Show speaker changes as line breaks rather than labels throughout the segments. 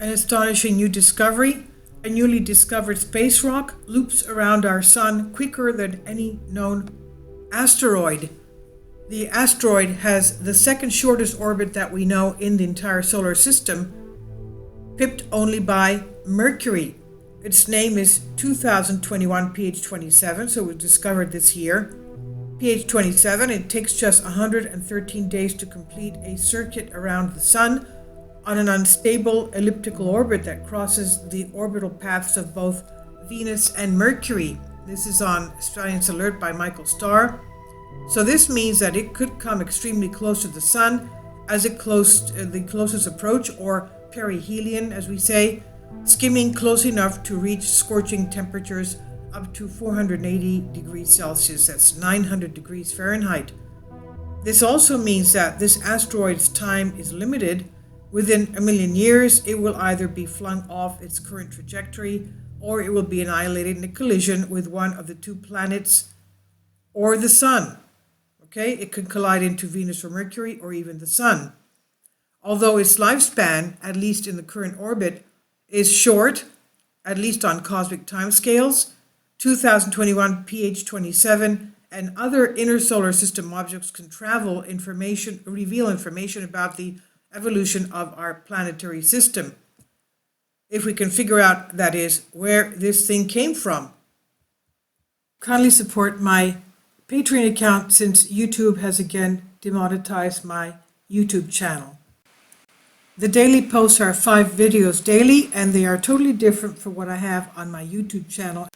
An astonishing new discovery. A newly discovered space rock loops around our sun quicker than any known asteroid. The asteroid has the second shortest orbit that we know in the entire solar system, pipped only by Mercury. Its name is 2021 PH27, so it was discovered this year. PH27, it takes just 113 days to complete a circuit around the sun on an unstable elliptical orbit that crosses the orbital paths of both Venus and Mercury. This is on Science Alert by Michael Starr. So this means that it could come extremely close to the sun as the closest approach, or perihelion as we say, skimming close enough to reach scorching temperatures up to 480 degrees Celsius, that's 900 degrees Fahrenheit. This also means that this asteroid's time is limited. Within a million years, it will either be flung off its current trajectory or it will be annihilated in a collision with one of the two planets or the sun. Okay, it could collide into Venus or Mercury or even the sun. Although its lifespan, at least in the current orbit, is short, at least on cosmic timescales, 2021 PH27 and other inner solar system objects can reveal information about the evolution of our planetary system. If we can figure out, that is, where this thing came from. Kindly support my Patreon account since YouTube has again demonetized my YouTube channel. The daily posts are 5 videos daily, and they are totally different from what I have on my YouTube channel.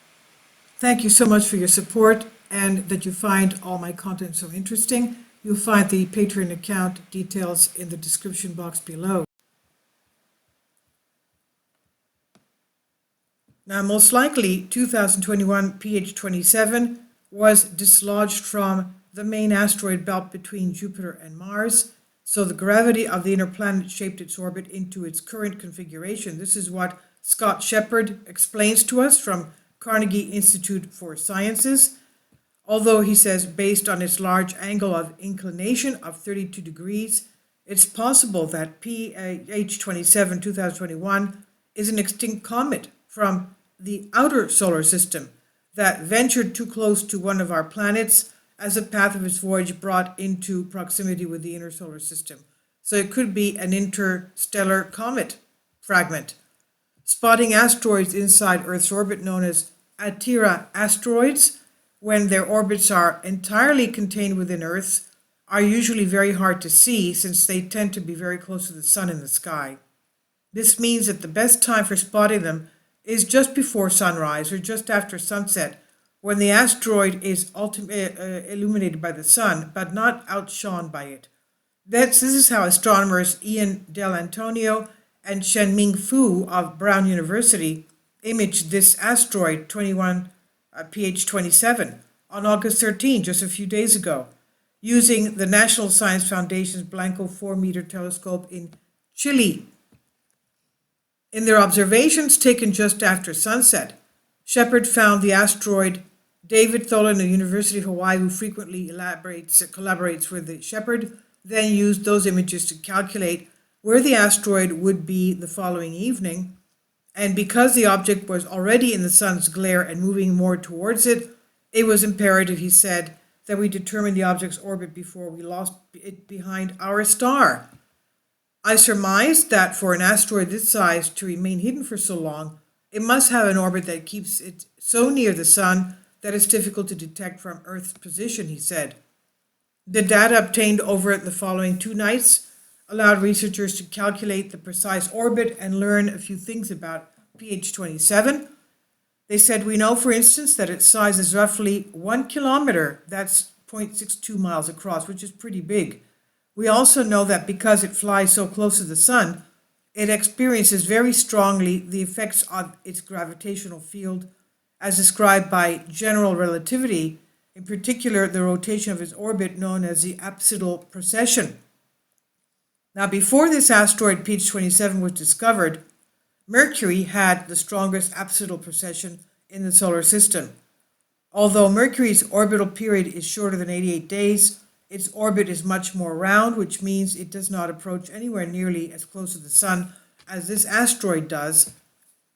Thank you so much for your support and that you find all my content so interesting. You'll find the Patreon account details in the description box below. Now, most likely, 2021 PH27 was dislodged from the main asteroid belt between Jupiter and Mars, so the gravity of the inner planet shaped its orbit into its current configuration. This is what Scott Shepard explains to us from Carnegie Institute for Sciences. Although he says based on its large angle of inclination of 32 degrees, it's possible that PH27 2021 is an extinct comet from the outer solar system that ventured too close to one of our planets as the path of its voyage brought into proximity with the inner solar system. So it could be an interstellar comet fragment. Spotting asteroids inside Earth's orbit, known as Hydra asteroids, when their orbits are entirely contained within Earth's, are usually very hard to see since they tend to be very close to the sun in the sky. This means that the best time for spotting them is just before sunrise or just after sunset, when the asteroid is illuminated by the sun, but not outshone by it. This is how astronomers Ian Del Antonio and Shenming Fu of Brown University imaged this asteroid 21 PH27 on August 13, just a few days ago, using the National Science Foundation's Blanco 4-meter telescope in Chile. In their observations taken just after sunset, Shepard found the asteroid. David Tholen of the University of Hawaii, who frequently collaborates with Shepard, then used those images to calculate where the asteroid would be the following evening. And because the object was already in the sun's glare and moving more towards it, it was imperative, he said, that we determine the object's orbit before we lost it behind our star. I surmised that for an asteroid this size to remain hidden for so long, it must have an orbit that keeps it so near the sun that it's difficult to detect from Earth's position, he said. The data obtained over the following 2 nights allowed researchers to calculate the precise orbit and learn a few things about PH27. They said, we know, for instance, that its size is roughly 1 kilometer, that's 0.62 miles across, which is pretty big. We also know that because it flies so close to the sun, it experiences very strongly the effects of its gravitational field as described by general relativity, in particular the rotation of its orbit known as the apsidal precession. Now, before this asteroid PH27 was discovered, Mercury had the strongest apsidal precession in the solar system. Although Mercury's orbital period is shorter than 88 days, its orbit is much more round, which means it does not approach anywhere nearly as close to the sun as this asteroid does.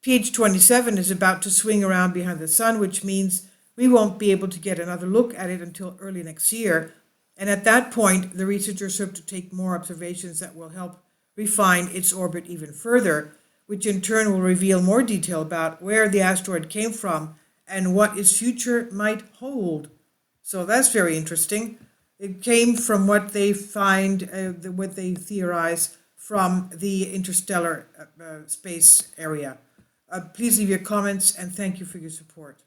PH27 is about to swing around behind the sun, which means we won't be able to get another look at it until early next year. And at that point, the researchers hope to take more observations that will help refine its orbit even further, which in turn will reveal more detail about where the asteroid came from and what its future might hold. So that's very interesting. It came from what they find, what they theorize from the interstellar space area. Please leave your comments and thank you for your support.